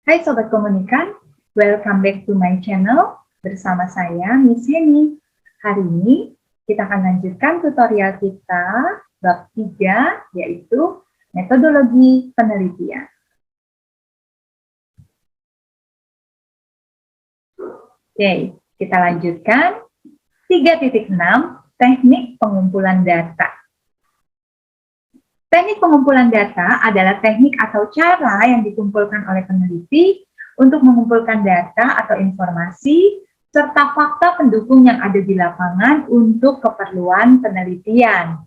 Hai Sobat Komunikan, welcome back to my channel. Bersama saya, Miss Yeni. Hari ini kita akan lanjutkan tutorial kita bab 3, yaitu metodologi penelitian. Oke, kita lanjutkan 3.6, teknik pengumpulan data. Teknik pengumpulan data adalah teknik atau cara yang dikumpulkan oleh peneliti untuk mengumpulkan data atau informasi serta fakta pendukung yang ada di lapangan untuk keperluan penelitian.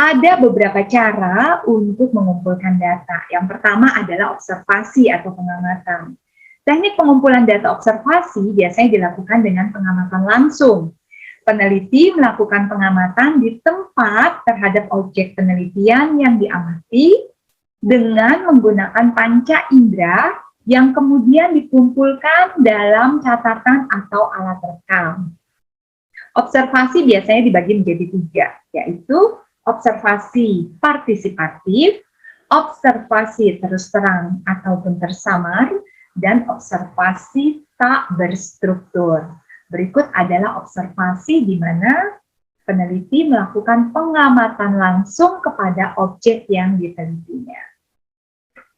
Ada beberapa cara untuk mengumpulkan data. Yang pertama adalah observasi atau pengamatan. Teknik pengumpulan data observasi biasanya dilakukan dengan pengamatan langsung. Peneliti melakukan pengamatan di tempat terhadap objek penelitian yang diamati dengan menggunakan panca indera yang kemudian dikumpulkan dalam catatan atau alat rekam. Observasi biasanya dibagi menjadi 3, yaitu observasi partisipatif, observasi terus terang ataupun tersamar, dan observasi tak berstruktur. Berikut adalah observasi di mana peneliti melakukan pengamatan langsung kepada objek yang ditelitinya.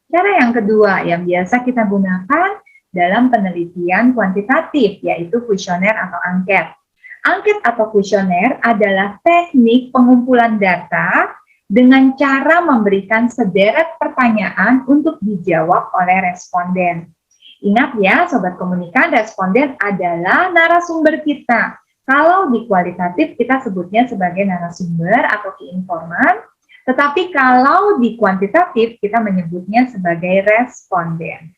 Cara yang kedua yang biasa kita gunakan dalam penelitian kuantitatif, yaitu kuesioner atau angket. Angket atau kuesioner adalah teknik pengumpulan data dengan cara memberikan sederet pertanyaan untuk dijawab oleh responden. Ingat ya, Sobat Komunikan, responden adalah narasumber kita. Kalau di kualitatif kita sebutnya sebagai narasumber atau key informant, tetapi kalau di kuantitatif kita menyebutnya sebagai responden.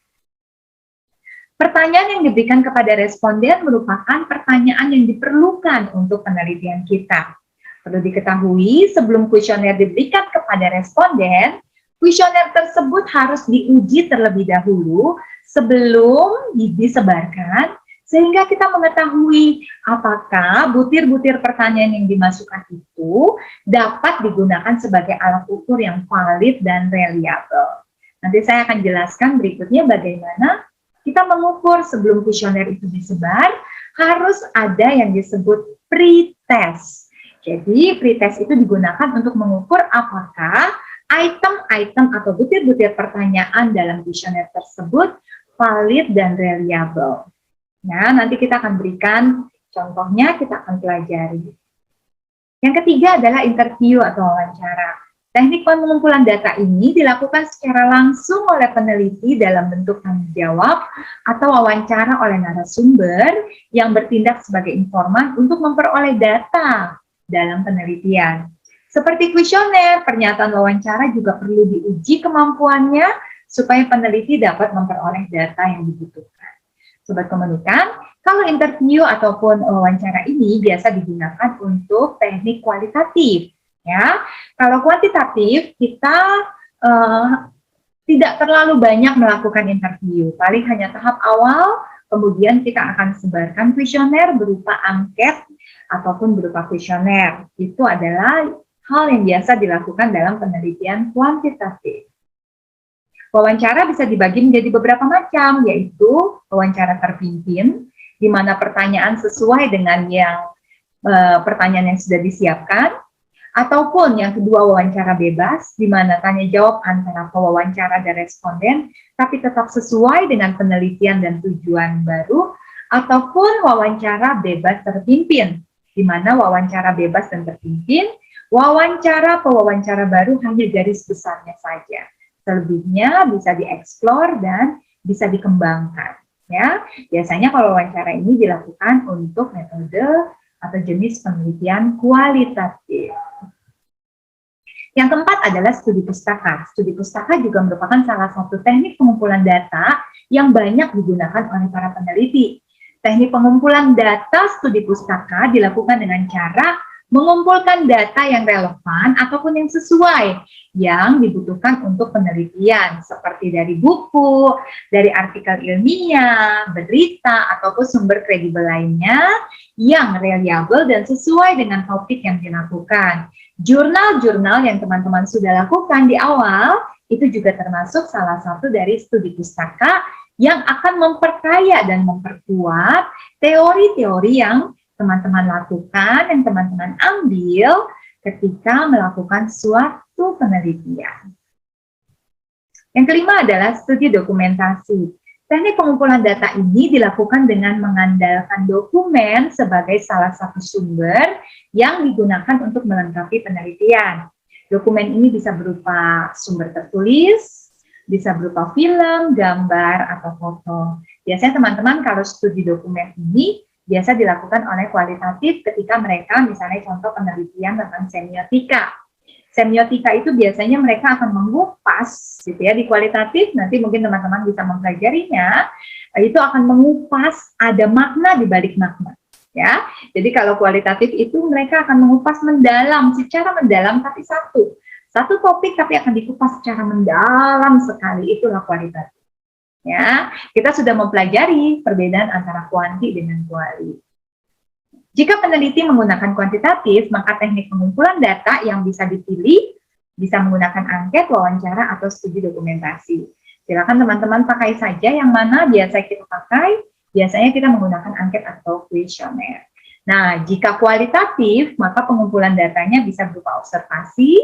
Pertanyaan yang diberikan kepada responden merupakan pertanyaan yang diperlukan untuk penelitian kita. Perlu diketahui, sebelum kuesioner diberikan kepada responden, kuesioner tersebut harus diuji terlebih dahulu sebelum disebarkan, sehingga kita mengetahui apakah butir-butir pertanyaan yang dimasukkan itu dapat digunakan sebagai alat ukur yang valid dan reliable. Nanti saya akan jelaskan berikutnya bagaimana kita mengukur sebelum kuesioner itu disebar, harus ada yang disebut pretest. Jadi pretest itu digunakan untuk mengukur apakah item-item atau butir-butir pertanyaan dalam kuesioner tersebut valid dan reliable. Nah, nanti kita akan berikan contohnya, kita akan pelajari. Yang ketiga adalah interview atau wawancara. Teknik pengumpulan data ini dilakukan secara langsung oleh peneliti dalam bentuk tanya jawab atau wawancara oleh narasumber yang bertindak sebagai informan untuk memperoleh data dalam penelitian. Seperti kuesioner, pernyataan wawancara juga perlu diuji kemampuannya supaya peneliti dapat memperoleh data yang dibutuhkan. Sobat Komunikan, kalau interview ataupun wawancara ini biasa digunakan untuk teknik kualitatif. Ya, kalau kuantitatif kita tidak terlalu banyak melakukan interview, paling hanya tahap awal, kemudian kita akan sebarkan kuesioner berupa angket ataupun berupa kuesioner. Itu adalah hal yang biasa dilakukan dalam penelitian kuantitatif. Wawancara bisa dibagi menjadi beberapa macam, yaitu wawancara terpimpin, di mana pertanyaan sesuai dengan pertanyaan yang sudah disiapkan, ataupun yang kedua wawancara bebas, di mana tanya jawab antara pewawancara dan responden, tapi tetap sesuai dengan penelitian dan tujuan baru, ataupun wawancara bebas terpimpin, di mana wawancara bebas dan terpimpin, wawancara pewawancara baru hanya garis besarnya saja. Selebihnya bisa dieksplor dan bisa dikembangkan. Ya, biasanya kalau wawancara ini dilakukan untuk metode atau jenis penelitian kualitatif. Yang keempat adalah studi pustaka. Studi pustaka juga merupakan salah satu teknik pengumpulan data yang banyak digunakan oleh para peneliti. Teknik pengumpulan data studi pustaka dilakukan dengan cara mengumpulkan data yang relevan ataupun yang sesuai yang dibutuhkan untuk penelitian, seperti dari buku, dari artikel ilmiah, berita, ataupun sumber kredibel lainnya yang reliable dan sesuai dengan topik yang dilakukan. Jurnal-jurnal yang teman-teman sudah lakukan di awal itu juga termasuk salah satu dari studi pustaka yang akan memperkaya dan memperkuat teori-teori yang teman-teman lakukan, yang teman-teman ambil ketika melakukan suatu penelitian. Yang kelima adalah studi dokumentasi. Teknik pengumpulan data ini dilakukan dengan mengandalkan dokumen sebagai salah satu sumber yang digunakan untuk melengkapi penelitian. Dokumen ini bisa berupa sumber tertulis, bisa berupa film, gambar, atau foto. Biasanya teman-teman kalau studi dokumen ini biasa dilakukan oleh kualitatif ketika mereka misalnya contoh penelitian tentang semiotika. Semiotika itu biasanya mereka akan mengupas gitu ya di kualitatif, nanti mungkin teman-teman bisa mempelajarinya, itu akan mengupas ada makna di balik makna. Ya, jadi kalau kualitatif itu mereka akan mengupas mendalam, secara mendalam tapi satu topik tapi akan dikupas secara mendalam sekali, itulah kualitatif. Ya, kita sudah mempelajari perbedaan antara kuanti dengan kuali. Jika peneliti menggunakan kuantitatif, maka teknik pengumpulan data yang bisa dipilih bisa menggunakan angket, wawancara, atau studi dokumentasi. Silakan teman-teman pakai saja yang mana biasa kita pakai. Biasanya kita menggunakan angket atau kuesioner. Nah, jika kualitatif, maka pengumpulan datanya bisa berupa observasi,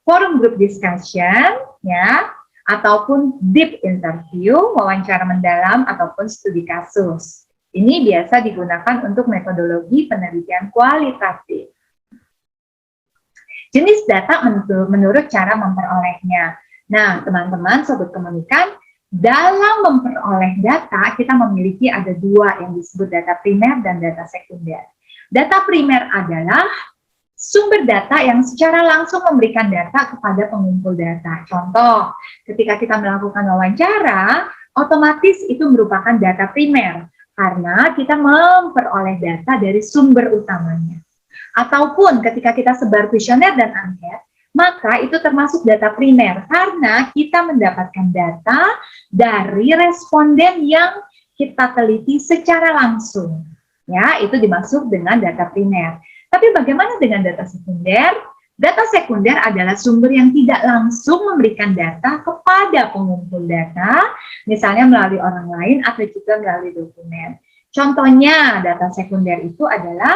forum group discussion, ya, ataupun deep interview, wawancara mendalam, ataupun studi kasus. Ini biasa digunakan untuk metodologi penelitian kualitatif. Jenis data menurut cara memperolehnya. Nah, teman-teman, sobat komunikan, dalam memperoleh data, kita memiliki ada dua yang disebut data primer dan data sekunder. Data primer adalah sumber data yang secara langsung memberikan data kepada pengumpul data. Contoh, ketika kita melakukan wawancara, otomatis itu merupakan data primer, karena kita memperoleh data dari sumber utamanya. Ataupun ketika kita sebar kuesioner dan angket, maka itu termasuk data primer, karena kita mendapatkan data dari responden yang kita teliti secara langsung. Ya, itu dimaksud dengan data primer. Tapi bagaimana dengan data sekunder? Data sekunder adalah sumber yang tidak langsung memberikan data kepada pengumpul data, misalnya melalui orang lain atau juga melalui dokumen. Contohnya data sekunder itu adalah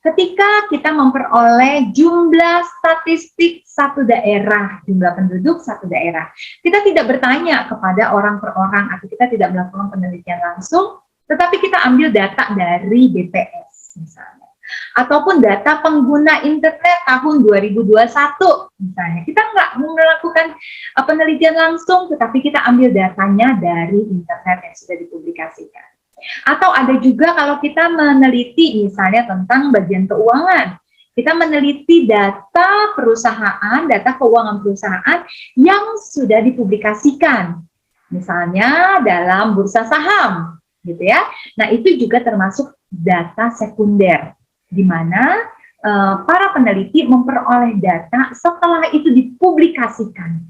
ketika kita memperoleh jumlah statistik satu daerah, jumlah penduduk satu daerah. Kita tidak bertanya kepada orang per orang atau kita tidak melakukan penelitian langsung, tetapi kita ambil data dari BPS misalnya. Ataupun data pengguna internet tahun 2021 misalnya. Kita nggak melakukan penelitian langsung, tetapi kita ambil datanya dari internet yang sudah dipublikasikan. Atau ada juga kalau kita meneliti misalnya tentang bagian keuangan. Kita meneliti data perusahaan, data keuangan perusahaan yang sudah dipublikasikan. Misalnya dalam bursa saham, gitu ya. Nah, itu juga termasuk data sekunder, di mana para peneliti memperoleh data setelah itu dipublikasikan,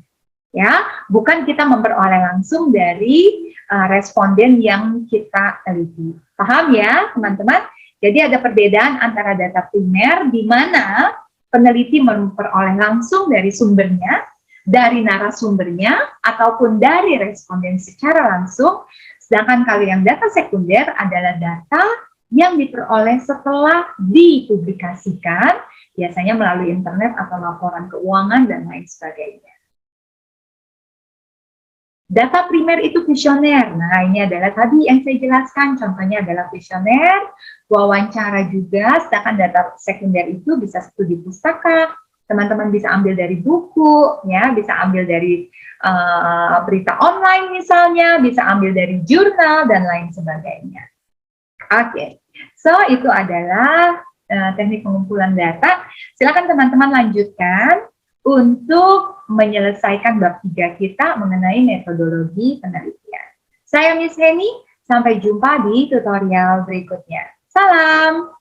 ya, bukan kita memperoleh langsung dari responden yang kita teliti. Paham ya, teman-teman? Jadi ada perbedaan antara data primer di mana peneliti memperoleh langsung dari sumbernya, dari narasumbernya, ataupun dari responden secara langsung. Sedangkan kalau yang data sekunder adalah data yang diperoleh setelah dipublikasikan, biasanya melalui internet atau laporan keuangan dan lain sebagainya. Data primer itu kuesioner. Nah, ini adalah tadi yang saya jelaskan, contohnya adalah kuesioner, wawancara juga, sedangkan data sekunder itu bisa studi pustaka, teman-teman bisa ambil dari buku, ya, bisa ambil dari berita online misalnya, bisa ambil dari jurnal, dan lain sebagainya. Oke, so itu adalah teknik pengumpulan data. Silakan teman-teman lanjutkan untuk menyelesaikan bab 3 kita mengenai metodologi penelitian. Saya Miss Heni, sampai jumpa di tutorial berikutnya. Salam!